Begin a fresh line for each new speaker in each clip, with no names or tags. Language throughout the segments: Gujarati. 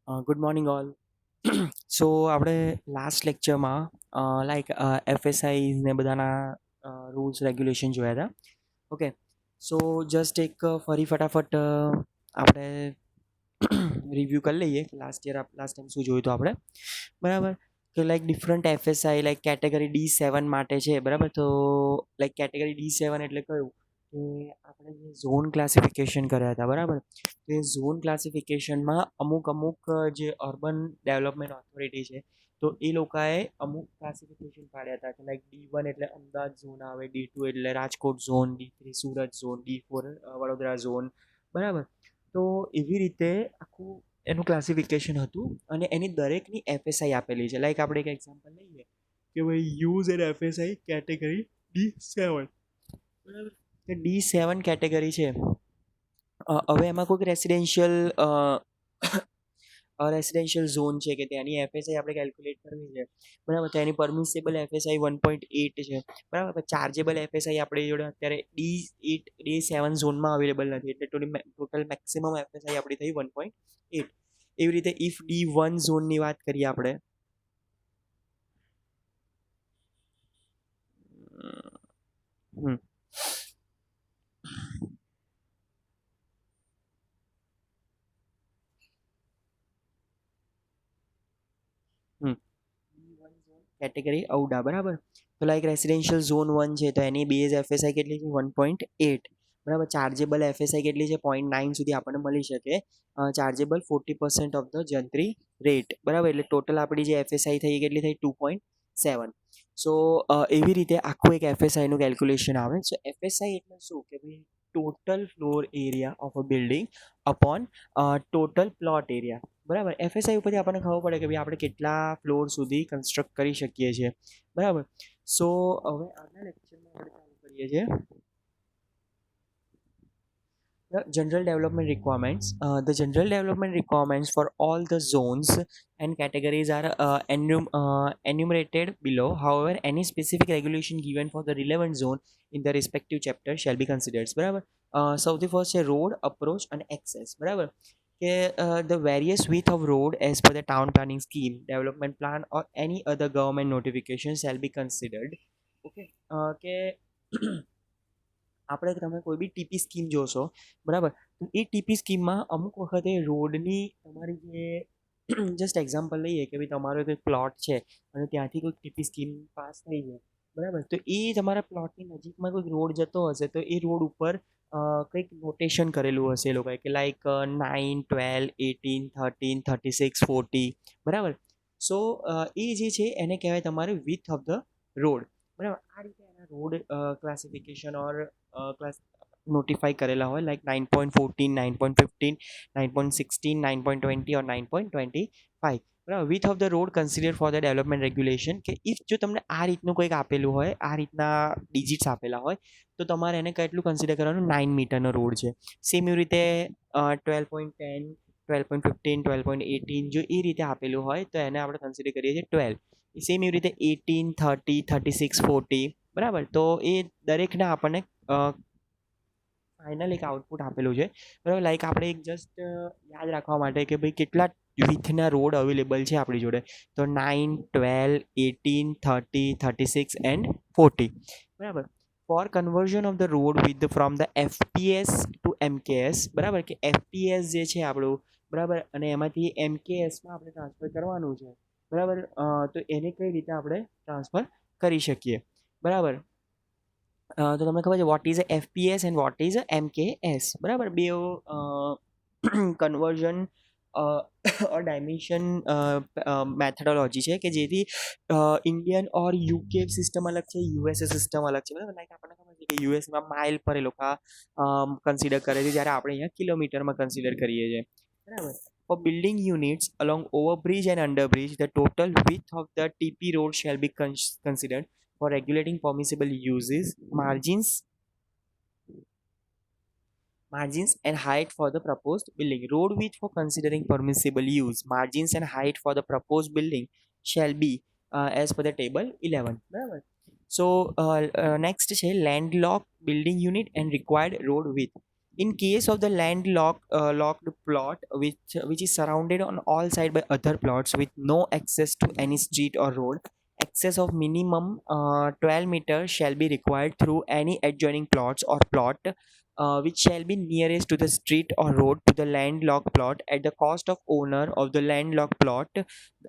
Good morning all. સો આપણે લાસ્ટ લેક્ચરમાં એફએસઆઈ ને બધાના રૂલ્સ રેગ્યુલેશન જોયા હતા. ઓકે, સો જસ્ટ એક ફરી ફટાફટ આપણે રિવ્યૂ કરી લઈએ. લાસ્ટ ટાઈમ શું જોયું હતું આપણે, બરાબર? કે ડિફરન્ટ એફએસઆઈ કેટેગરી D7 માટે છે, બરાબર? તો કેટેગરી D7 એટલે કયું કે આપણે જે ઝોન ક્લાસિફિકેશન કર્યા હતા, બરાબર? તો એ ઝોન ક્લાસિફિકેશનમાં અમુક જે અર્બન ડેવલપમેન્ટ ઓથોરિટી છે, તો એ લોકોએ અમુક ક્લાસિફિકેશન પાડ્યા હતા કે D1 એટલે અમદાવાદ ઝોન આવે, D2 એટલે Rajkot zone, D3 Surat zone, D4 Vadodara zone, બરાબર? તો એવી રીતે આખું એનું ક્લાસિફિકેશન હતું અને એની દરેકની એફએસઆઈ આપેલી છે. આપણે એક એક્ઝામ્પલ લઈએ કે ભાઈ use N FSI category D7, બરાબર? કે D7 કેટેગરી છે. હવે એમાં કોઈક રેસિડેન્શિયલ ઝોન છે કે ત્યાંની એફએસઆઈ આપણે કેલ્ક્યુલેટ કરવી છે, બરાબર? તો એની પરમિસેબલ એફએસઆઈ 1.8 છે, બરાબર? ચાર્જેબલ એફએસઆઈ આપણી જોડે અત્યારે D7 ઝોનમાં અવેલેબલ નથી, એટલે ટોટલ મેક્સિમમ એફએસઆઈ આપણી થઈ 1.8. એવી રીતે ઇફ D1 ઝોનની વાત કરીએ આપણે, હમ હમ કેટેગરી ઔડા, બરાબર? તો રેસિડેન્શિયલ ઝોન 1 છે, તો એની બેઝ એફએસઆઈ કેટલી છે? 1.8, બરાબર? ચાર્જેબલ એફએસઆઈ કેટલી છે? 0.9 સુધી આપણને મળી શકે. ચાર્જેબલ 40% ઓફ ધ જંત્રી રેટ, બરાબર? એટલે ટોટલ આપણી જે એફએસઆઈ થઈ કેટલી થઈ? 2.7. સો એવી રીતે આખું એક એફએસઆઈનું કેલ્ક્યુલેશન આવે. સો એફએસઆઈ એટલે શું કે ભાઈ total floor area of a building upon total plot area, બરાબર? એફએસઆઈ ઉપરથી આપણને ખબર પડે કે ભાઈ આપણે કેટલા ફ્લોર સુધી કન્સ્ટ્રક્ટ કરી શકીએ છીએ, બરાબર? સો હવે આગળ લેક્ચરમાં આપણે ચાલુ કરીએ છીએ the general development requirements. The general development requirements for all the zones and categories are enumerated below. However, any specific regulation given for the relevant zone in the respective chapter shall be considered. બરાબર? સૌથી ફર્સ્ટ છે રોડ અપ્રોચ અને એક્સેસ, બરાબર? કે the various width of road as per the town planning scheme, development plan or any other government notification shall be considered. Okay, કે આપણે તમે કોઈ બી ટીપી સ્કીમ જોશો, બરાબર? તો એ ટીપી સ્કીમમાં અમુક વખતે રોડની તમારી જે જસ્ટ એક્ઝામ્પલ લઈએ કે ભાઈ તમારો કોઈ પ્લોટ છે અને ત્યાંથી કોઈક ટીપી સ્કીમ પાસ થઈ જાય, બરાબર? તો એ તમારા પ્લોટની નજીકમાં કોઈક રોડ જતો હશે, તો એ રોડ ઉપર કંઈક નોટેશન કરેલું હશે એ લોકોએ કે 9, 12, 18, 13, 36, 40, બરાબર? સો એ જે છે એને કહેવાય તમારે વિથ ઓફ ધ રોડ, બરાબર? આ રીતે એના રોડ ક્લાસિફિકેશન ઓર ક્લાસ નોટિફાઈ કરેલા હોય 9.14, 9.15, 9.16, 9.20 ઓર 9.25, બરાબર? With of the road consider for the development regulation, કે ઇફ જો તમને આ રીતનું કંઈક આપેલું હોય, આ રીતના ડિજિટ્સ આપેલા હોય, તો તમારે એને કેટલું કન્સિડર કરવાનું? 9 મીટરનો રોડ છે. સેમ એવી રીતે 12.10, 12.15, 12.18 જો એ રીતે આપેલું હોય તો એને આપણે કન્સિડર કરીએ છીએ 12. સેમ એવી રીતે 18, 30, 36, 40, બરાબર? તો એ દરેકને આપણને ફાઇનલ એક આઉટપુટ આપેલું છે, બરાબર? આપણે એક જસ્ટ યાદ રાખવા માટે કે ભાઈ કેટલા વિથના રોડ અવેલેબલ છે આપણી જોડે, તો 9, 12, 18, 30, 36 એન્ડ 40, બરાબર? For conversion of the road with from the FPS to MKS, બરાબર? કે એફપીએસ જે છે આપણું, બરાબર, અને એમાંથી એમકેએસમાં આપણે ટ્રાન્સફર કરવાનું છે, બરાબર? તો એને કઈ રીતે આપણે ટ્રાન્સફર કરી શકીએ, બરાબર? તો તમને ખબર છે what is a FPS and what is a MKS, બરાબર? બે કન્વર્ઝન ઓર ડાયમેન્શન મેથડોલોજી છે કે જેથી ઇન્ડિયન ઓર યુકે સિસ્ટમ અલગ છે, યુએસએ સિસ્ટમ અલગ છે, બરાબર? આપણને ખબર છે કે યુએસમાં માઇલ પર એ લોકો કન્સિડર કરે છે, જ્યારે આપણે અહીંયા કિલોમીટરમાં કન્સિડર કરીએ છીએ, બરાબર? For building units along overbridge and underbridge, the total width of the TP road shall be considered for regulating permissible uses, margins and height for the proposed building. Road width for considering permissible use, margins and height for the proposed building shall be as per the table 11, બરાબર? સો નેક્સ્ટ છે landlocked building unit and required road width. In case of the locked plot, which is surrounded on all sides by other plots with no access to any street or road, access of minimum 12 meters shall be required through any adjoining plots or plot which shall be nearest to the street or road to the landlocked plot at the cost of owner of the landlocked plot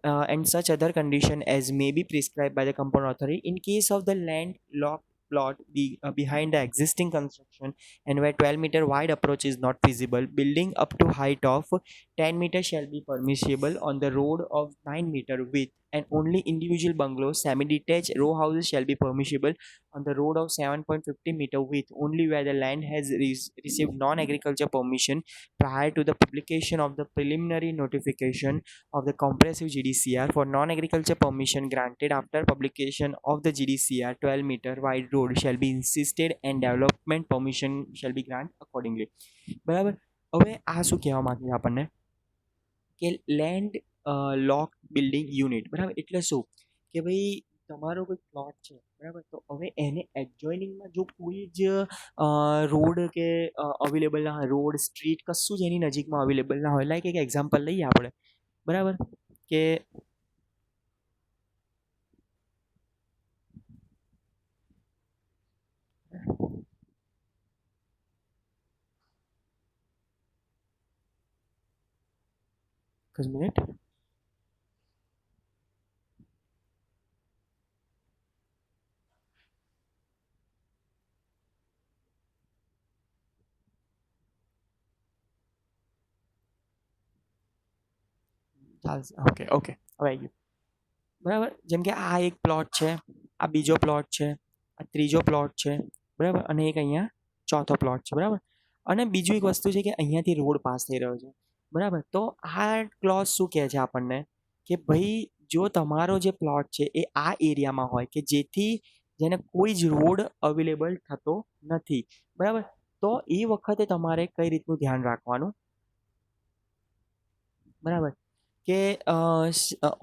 and such other condition as may be prescribed by the compound authority. In case of the landlocked plot behind the existing construction and where 12-meter wide approach is not feasible, building up to height of 10 meters shall be permissible on the road of 9-meter width, and only individual bungalows, semi-detached row houses shall be permissible on the road of 7.50-meter width only where the land has received non-agriculture permission prior to the publication of the preliminary notification of the comprehensive GDCR. For non-agriculture permission granted after publication of the GDCR, 12-meter wide road shall be insisted and development permission shall be granted accordingly. બરાબર. હવે આ શું કહેવા માંગે છે આપણને કે લેન્ડ લોક બિલ્ડિંગ યુનિટ, બરાબર, એટલે શું કે ભાઈ તમારો કોઈ પ્લોટ છે, બરાબર, તો હવે એને એડજોઇનિંગમાં જો કોઈ જ રોડ કે અવેલેબલ ના હોય, રોડ સ્ટ્રીટ કશું જ એની નજીકમાં અવેલેબલ ના હોય, લાઈક એક એક્ઝામ્પલ લઈએ આપણે, બરાબર, કે મિનિટ ચાલશે. ઓકે ઓકે, હવે આવી ગયું, બરાબર. જેમ કે આ એક પ્લોટ છે, આ બીજો પ્લોટ છે, આ ત્રીજો પ્લોટ છે, બરાબર, અને એક અહીંયા ચોથો પ્લોટ છે, બરાબર. અને બીજું એક વસ્તુ છે કે અહીંયાથી રોડ પાસ થઈ રહ્યો છે, બરાબર. તો આ ક્લોઝ શું કહે છે આપણને કે ભાઈ જો તમારો જે પ્લોટ છે એ આ એરિયામાં હોય કે જેથી જેને કોઈ જ રોડ અવેલેબલ થતો નથી, બરાબર, તો એ વખતે તમારે કઈ રીતનું ધ્યાન રાખવાનું, બરાબર, કે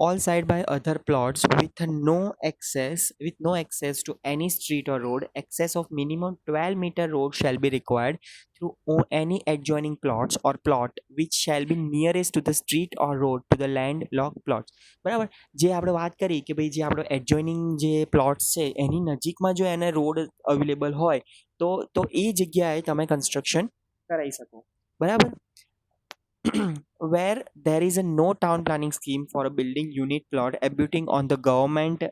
all side by other plots with no access to any street or road, access of minimum 12-meter road shall be required through any adjoining plots or plot which shall be nearest to the street or road to the landlocked plots, બરાબર. જે આપણે વાત કરી કે ભાઈ જે આપણો એડજોઇનિંગ જે પ્લોટ્સ છે એની નજીકમાં જો એને રોડ અવેલેબલ હોય તો એ જગ્યાએ તમે કન્સ્ટ્રક્શન કરાવી શકો, બરાબર. where there is a no town planning scheme for a building unit plot abutting on the government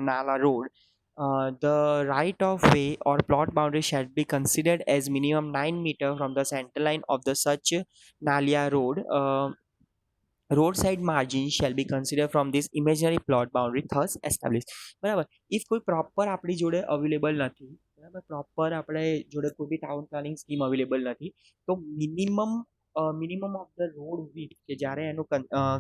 Nala road, the right of way or plot boundary shall be considered as minimum 9 meter from the center line of the such Nalia road. Roadside margin shall be considered from this imaginary plot boundary thus established, બરાબર. ઇફ કોઈ પ્રોપર આપણી જોડે અવેલેબલ નથી, બરાબર, પ્રોપર આપણે જોડે કોઈ બી ટાઉન પ્લાનિંગ સ્કીમ અવેલેબલ નથી, તો minimum of the road with કે જ્યારે એનું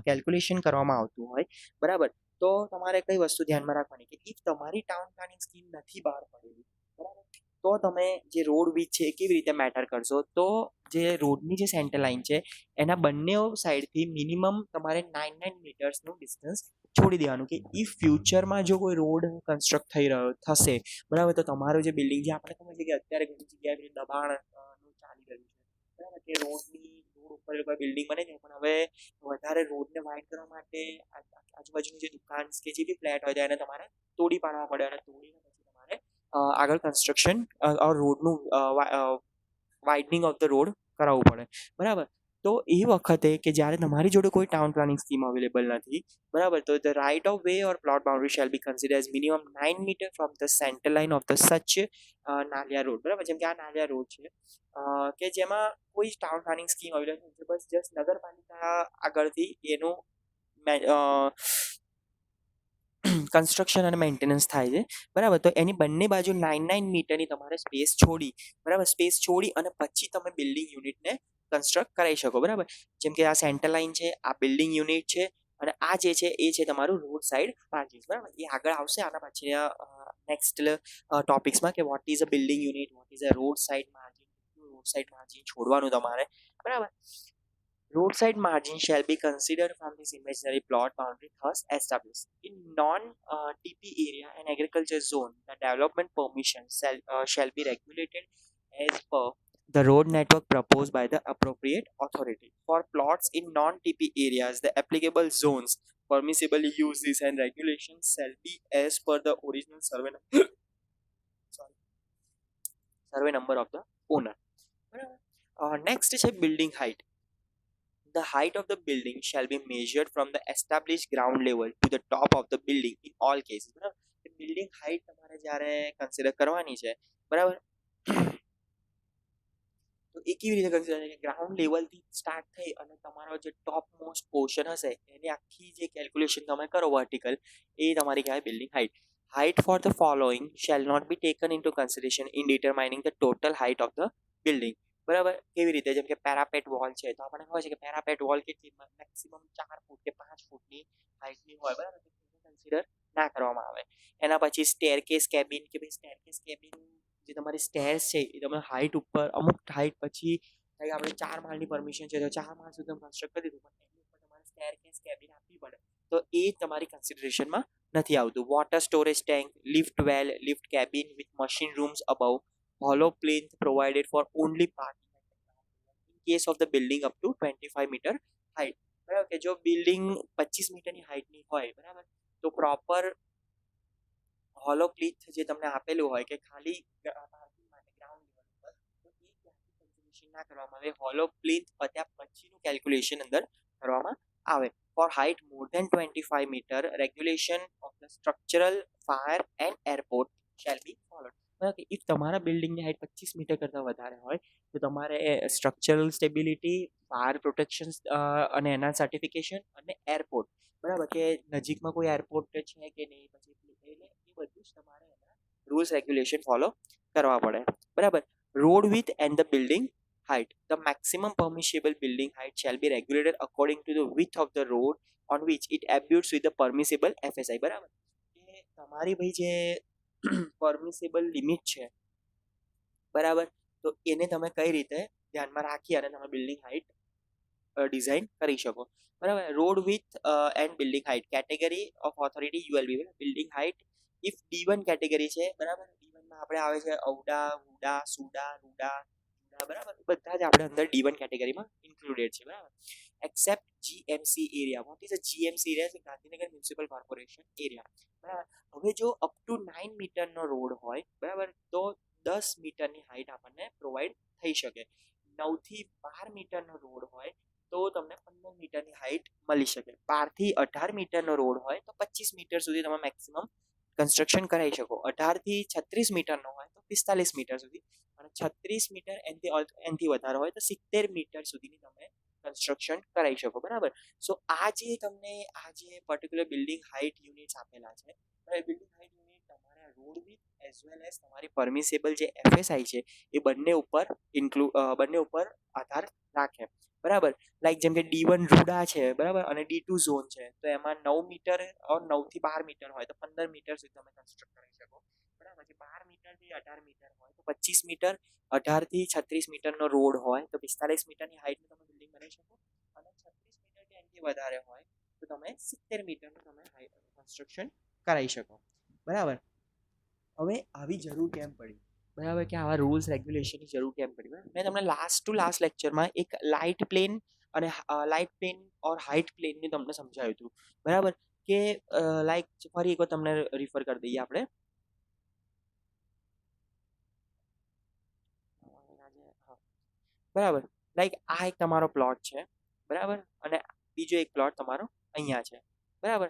કેલ્ક્યુલેશન કરવામાં આવતું હોય, બરાબર, તો તમારે કઈ વસ્તુ ધ્યાનમાં રાખવાની કે ઇફ તમારી ટાઉન પ્લાનિંગ સ્કીમ નથી બહાર પડેલી, બરાબર, તો તમે જે રોડ વિથ છે એ કેવી રીતે મેટર કરશો, તો જે રોડની જે સેન્ટર લાઇન છે એના બંને સાઈડથી મિનિમમ તમારે 9 મીટર્સનું ડિસ્ટન્સ છોડી દેવાનું કે ઇફ ફ્યુચરમાં જો કોઈ રોડ કન્સ્ટ્રક્ટ થઈ રહ્યો થશે, બરાબર, તો તમારો જે બિલ્ડિંગ જે આપણે ખબર છે કે અત્યારે ઘણી જગ્યાએ દબાણ ચાલી રહ્યું છે, બરાબર, કે રોડ ઉપર કોઈ બિલ્ડિંગ બને છે પણ હવે વધારે રોડને વાઇડ કરવા માટે આજુબાજુની જે દુકાન કે જે બી ફ્લેટ હોય એને તમારે તોડી પાડવા પડે અને તોડીને પછી તમારે આગળ કન્સ્ટ્રક્શન રોડનું વાઇડનિંગ ઓફ ધ રોડ કરાવવું પડે, બરાબર. તો એ વખતે કે જ્યારે તમારી જોડે કોઈ ટાઉન પ્લાનિંગ સ્કીમ અવેલેબલ નથી, બરાબર, તો the right of way or plot boundary shall be consider as minimum 9 metre from the centre line of the such નાલિયા રોડ, બરાબર. જેમ કે આ નાલિયા રોડ છે કે જેમાં કોઈ ટાઉન પ્લાનિંગ સ્કીમ અવેલેબલ નથી, બસ જસ્ટ નગરપાલિકા આગળથી એનું કન્સ્ટ્રક્શન અને મેન્ટેનન્સ થાય છે, બરાબર. તો એની બંને બાજુ 9 મીટરની તમારે સ્પેસ છોડી, બરાબર, સ્પેસ છોડી અને પછી તમે બિલ્ડિંગ યુનિટને કન્સ્ટ્રક્ટ કરાવી શકો, બરાબર. જેમ કે આ સેન્ટર લાઇન છે, આ બિલ્ડિંગ યુનિટ છે અને આ જે છે એ છે તમારું રોડ સાઇડ માર્જિન, બરાબર. એ આગળ આવશે આના પછી નેક્સ્ટ ટોપિક્સમાં કે what is a building unit, what is a road side margin, road side margin છોડવાનું તમારે, બરાબર. Roadside margin shall be considered from this imaginary plot boundary thus established. In non-TP area and agriculture zone, the development permission shall be regulated as per the road network proposed by the appropriate authority. For plots in non-TP areas, the applicable zones, permissible uses and regulations shall be as per the original sorry, survey number of the owner. Next is a building height. The height of the building shall be measured from the established ground level to the top of the building in all cases. બરાબર, બિલ્ડિંગ હાઈટ તમારે જ્યારે કન્સિડર કરવાની છે, બરાબર, તો એ કેવી રીતે કન્સિડર છે કે ગ્રાઉન્ડ લેવલથી સ્ટાર્ટ થઈ અને તમારો જે ટોપ મોસ્ટ પોર્શન હશે એની આખી જે કેલ્ક્યુલેશન તમે કરો વર્ટિકલ, એ તમારી કહેવાય building height. Height for the following shall not be taken into consideration in determining the total height of the building. બરાબર, કેવી રીતે, જેમ કે પેરાપેટ વોલ છે તો આપણને ખબર છે કે પેરાપેટ વોલ કેટલી મેક્સિમમ 4 ફૂટ કે 5 ફૂટની હાઈટની હોય, બરાબર, કન્સિડર ના કરવામાં આવે. એના પછી સ્ટેરકેસ કેબિન, કે ભાઈ સ્ટેરકેસ કેબિન જે તમારી સ્ટેર્સ છે એ તમે હાઈટ ઉપર અમુક હાઈટ પછી આપણે 4 માળની પરમિશન છે તો 4 માળ સુધી કન્સ્ટ્રક્ટ કરી દીધું, પણ એની ઉપર તમારે સ્ટેરકેસ કેબિન આપવી પડે તો એ તમારી કન્સિડરેશનમાં નથી આવતું. Water storage tank, lift well, lift cabin with machine rooms above, hollow plinth provided for only parking in case of the building up to 25 meter height. બરાબર, કે જો બિલ્ડિંગ 25 મીટરની હાઈટની હોય, બરાબર, તો પ્રોપર હોલો પ્લીથ જે તમને આપેલું હોય કે ખાલી પાર્કિંગ માટે ગ્રાઉન્ડ લેવલ ઉપર, તો એ ત્યાંથી કેલ્ક્યુલેશન ના કરવામાં આવે, હોલો પ્લીથ પત્યા પછીનું કેલ્ક્યુલેશન અંદર કરવામાં આવે. For height more than 25 meter, regulation of the structural, fire and airport shall be followed. If તમારા બિલ્ડિંગની હાઈટ 25 મીટર કરતાં વધારે હોય તો તમારે સ્ટ્રક્ચરલ સ્ટેબિલિટી, ફાયર પ્રોટેક્શન અને એના સર્ટિફિકેશન અને એરપોર્ટ, બરાબર, કે નજીકમાં કોઈ એરપોર્ટ છે કે નહીં, પછી એટલે એ બધું જ તમારે એના રૂલ્સ રેગ્યુલેશન ફોલો કરવા પડે. બરાબર. Road with and the building height. The maximum permissible building height shall be regulated according to the width of the road on which it abuts with the permissible FSI. બરાબર, કે તમારી ભાઈ જે પરમિસિબલ લિમિટ છે, બરાબર, તો એને તમે કઈ રીતે ધ્યાનમાં રાખી અને તમે બિલ્ડિંગ હાઈટ ડિઝાઇન કરી શકો. બરાબર. Road with and building height category of authority ULB. Building height if D1 category છે, બરાબર, D1 માં આપણે આવે છે ઔડા, હુડા, સુડા, રૂડા, બરાબર, બધા જ આપણે અંદર D1 કેટેગરીમાં ઇન્ક્લુડેડ છે. બરાબર, accept GMC area. What is a GMC area? Gandhinagar municipal corporation area. બરાબર. હવે જો અપ ટુ 9 મીટરનો રોડ હોય, બરાબર, તો 10 મીટરની હાઈટ આપણને પ્રોવાઈડ થઈ શકે. 9 થી 12 મીટરનો રોડ હોય તો તમને 15 મીટરની હાઈટ મળી શકે. 12 થી 18 મીટરનો રોડ હોય તો 25 મીટર સુધી તમે મેક્સિમમ કન્સ્ટ્રક્શન કરાવી શકો. 18 થી 36 મીટરનો હોય તો 45 મીટર સુધી, અને 36 મીટર એનથી વધારે હોય તો 70 મીટર સુધીની તમે કન્સ્ટ્રક્શન કરાવી શકો. બરાબર. સો આ જે તમને આ જે પર્ટિક્યુલર બિલ્ડિંગ હાઈટ યુનિટ્સ આપેલા છે, બિલ્ડિંગ હાઈટ યુનિટ તમારા road with as well as તમારી પરમિસેબલ જે FSI છે એ બંને ઉપર આધાર રાખે. બરાબર. લાઈક જેમ કે D1 રૂડા છે, બરાબર, અને D2 ઝોન છે, તો એમાં 9 મીટર 9 થી 12 મીટર હોય તો 15 મીટર સુધી તમે કન્સ્ટ્રક્ટ કરી શકો. બરાબર. પછી 12 મીટર થી 18 મીટર હોય તો 25 મીટર, 18 થી 36 મીટરનો રોડ હોય તો 45 મીટરની હાઈટનું તમે બિલ્ડિંગ બનાવી શકો, અને 36 મીટર કે એનાથી વધારે હોય તો તમે 70 મીટરનું તમે કન્સ્ટ્રક્શન કરાવી શકો. બરાબર. હવે આવી જરૂર કેમ પડી? બરાબર, કે આવા રૂલ્સ રેગ્યુલેશનની જરૂર કેમ પડી? બરાબર, મેં તમને લાસ્ટ લેક્ચરમાં એક લાઇટ પ્લેન અને લાઇટ પ્લેન ઓર હાઇટ પ્લેનને તમને સમજાવ્યું હતું. બરાબર, કે લાઈક ફરી એકવાર તમને રિફર કરી દઈએ આપણે. બરાબર, લાઈક આ એક તમારો પ્લોટ છે, બરાબર, અને બીજો એક પ્લોટ તમારો અહીંયા છે. બરાબર,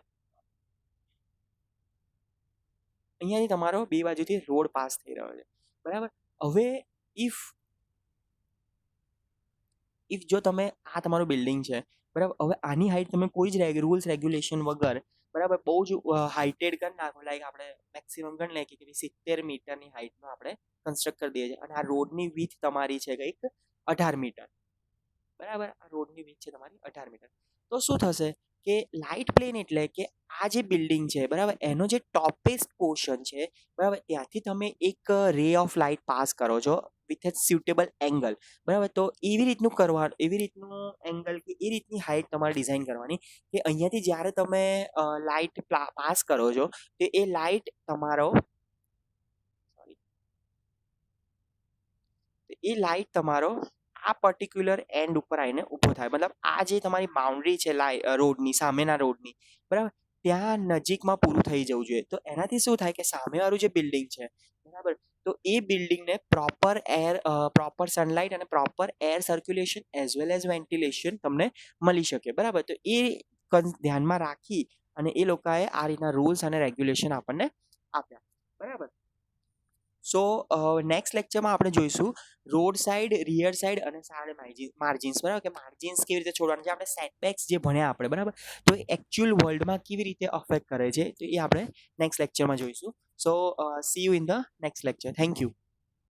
અહીંયાથી તમારો બે બાજુથી રોડ પાસ થઈ રહ્યો છે. બરાબર. હવે ઇફ જો તમે આ તમારું બિલ્ડિંગ છે, બરાબર, હવે આની હાઈટ તમે કોઈ જ રૂલ્સ રેગ્યુલેશન વગર, બરાબર, બહુ જ હાઇટેડ કરી નાખો, લાઈક આપણે મેક્સિમમ ગણી લઈએ કે 70 મીટરની હાઈટમાં આપણે કન્સ્ટ્રક્ટ કરી દઈએ છીએ, અને આ રોડની વિથ તમારી છે કંઈક 18 મીટર. બરાબર, આ રોડની વિથ છે તમારી 18 મીટર. તો શું થશે કે લાઇટ પ્લેન એટલે કે આ જે બિલ્ડિંગ છે, બરાબર, એનો જે ટોપેસ્ટ પોર્શન છે, બરાબર, ત્યાંથી તમે એક રે ઓફ લાઇટ પાસ કરો છો વિથ એ સ્યુટેબલ એંગલ. બરાબર, તો એવી રીતનું એંગલ કે એ રીતની હાઈટ તમારે ડિઝાઇન કરવાની કે અહીંયાથી જ્યારે તમે લાઇટ પાસ કરો છો તો એ લાઇટ તમારો એ લાઇટ તમારો આ પર્ટિક્યુલર એન્ડ ઉપર આવીને ઊભો થાય, મતલબ આ જે તમારી બાઉન્ડ્રી છે રોડની, સામેના રોડની, બરાબર, ત્યાં નજીકમાં પૂરું થઈ જવું જોઈએ. તો એનાથી શું થાય કે સામેવાળું જે બિલ્ડિંગ છે, બરાબર, તો એ બિલ્ડિંગને પ્રોપર સનલાઇટ અને proper air circulation as well as ventilation તમને મળી શકે, બરાબર. તો એ ધ્યાનમાં રાખી અને એ લોકોએ આ રીતના રૂલ્સ અને રેગ્યુલેશન આપણને આપ્યા, બરાબર. સો નેક્સ્ટ લેક્ચરમાં આપણે જોઈશું રોડ સાઈડ, રિયર સાઈડ અને સાઈડ માર્જિન્સ, બરાબર, કે માર્જિન્સ કેવી રીતે છોડવાના છે. આપણે સેટબેક્સ જે ભણ્યા આપણે, બરાબર, તો એ એકચ્યુઅલ વર્લ્ડમાં કેવી રીતે અફેક્ટ કરે છે, તો એ આપણે નેક્સ્ટ લેક્ચરમાં જોઈશું. So see you in the next lecture. Thank you.